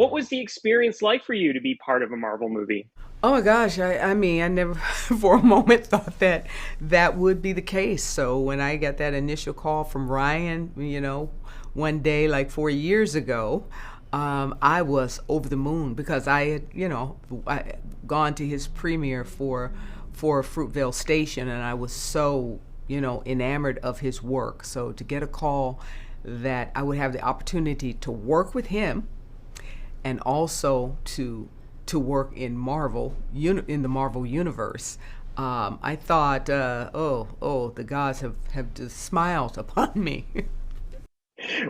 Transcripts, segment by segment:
What was the experience like for you to be part of a Marvel movie? Oh my gosh, I mean, I never for a moment thought that that would be the case. So when I got that initial call from Ryan, one day like 4 years ago, I was over the moon because I had, I gone to his premiere for Fruitvale Station, and I was so, enamored of his work. So to get a call that I would have the opportunity to work with him and also to work in in the Marvel universe. I thought, oh, the gods have just smiled upon me.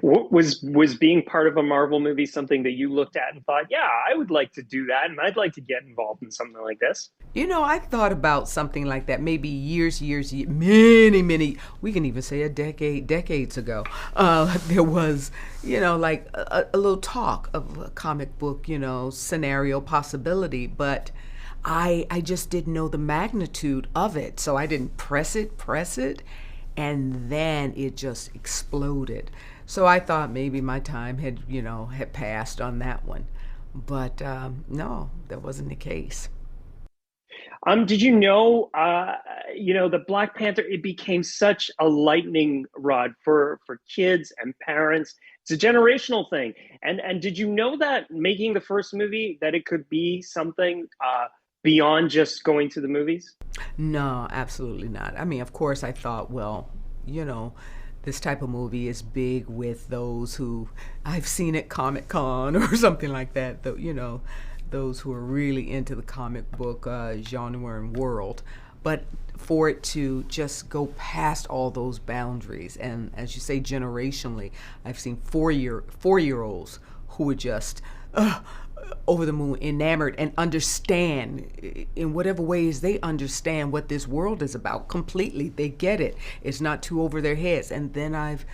Was being part of a Marvel movie something that you looked at and thought, yeah, I would like to do that, and I'd like to get involved in something like this? I thought about something like that maybe many, we can even say decades ago. There was, like a little talk of a comic book, scenario possibility, but I just didn't know the magnitude of it. So I didn't press it, and then it just exploded. So I thought maybe my time had passed on that one. But no, that wasn't the case. Did you know, the Black Panther, it became such a lightning rod for kids and parents. It's a generational thing. And did you know that making the first movie that it could be something beyond just going to the movies? No, absolutely not. I mean, of course, I thought, well, you know, this type of movie is big with those who I've seen at Comic Con or something like that. Those who are really into the comic book genre and world. But for it to just go past all those boundaries, and as you say, generationally, I've seen 4-year olds who are just uh, over the moon, enamored, and understand in whatever ways they understand what this world is about completely. They get it. It's not too over their heads. And then I've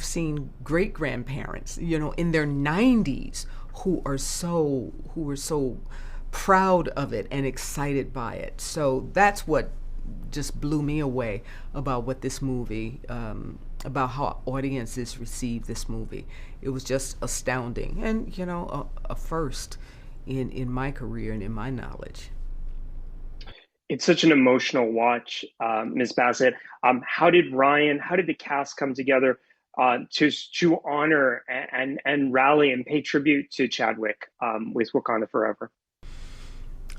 seen great grandparents, in their 90s who are so proud of it and excited by it. So that's what just blew me away about what this movie, about how audiences receive this movie. It was just astounding, and a first in my career and in my knowledge. It's such an emotional watch, Ms. Bassett. How did the cast come together to honor and rally and pay tribute to Chadwick with Wakanda Forever?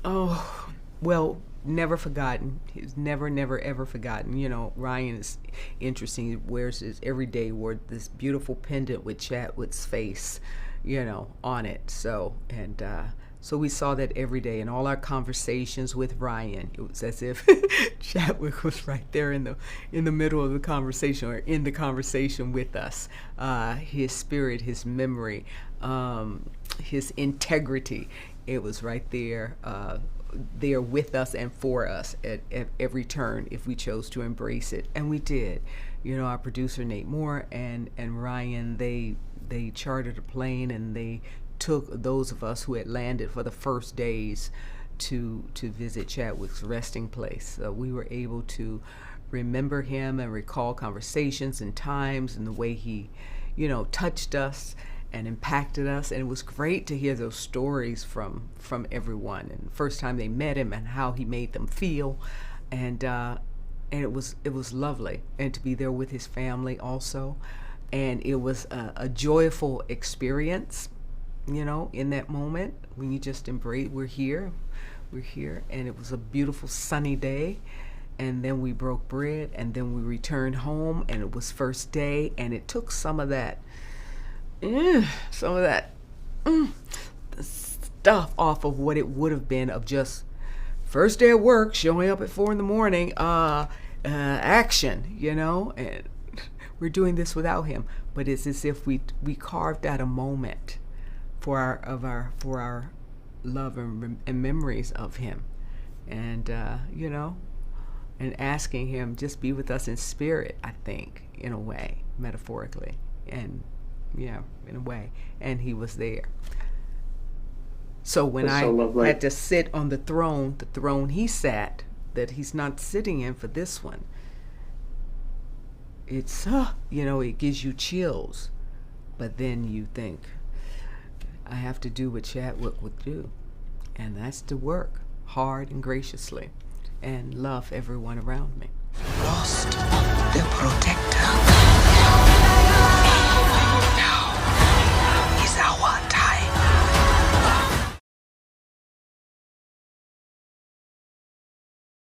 Oh, well, never forgotten. He's never, ever forgotten. Ryan is interesting. He wears his every day wore this beautiful pendant with Chadwick's face, on it. So we saw that every day in all our conversations with Ryan. It was as if Chadwick was right there in the middle of the conversation or in the conversation with us. His spirit, his memory, his integrity. It was right there, there with us and for us at every turn if we chose to embrace it, and we did. Our producer Nate Moore and Ryan, they chartered a plane and they took those of us who had landed for the first days to visit Chadwick's resting place. We were able to remember him and recall conversations and times and the way he, touched us and impacted us. And it was great to hear those stories from everyone, and the first time they met him and how he made them feel, and it was lovely, and to be there with his family also, and it was a joyful experience, in that moment when you just embrace, we're here, and it was a beautiful sunny day, and then we broke bread, and then we returned home, and it was first day, and it took some of that stuff off of what it would have been of just first day of work, showing up at 4 in the morning, action, and we're doing this without him. But it's as if we carved out a moment for our love and memories of him, and and asking him just be with us in spirit. I think in a way, metaphorically, and yeah, in a way, and he was there. So when That's so I lovely. had to sit on the throne he sat, that he's not sitting in for this one, it gives you chills. But then you think, I have to do what Chadwick would do, and that's to work hard and graciously and love everyone around me. Lost the protector.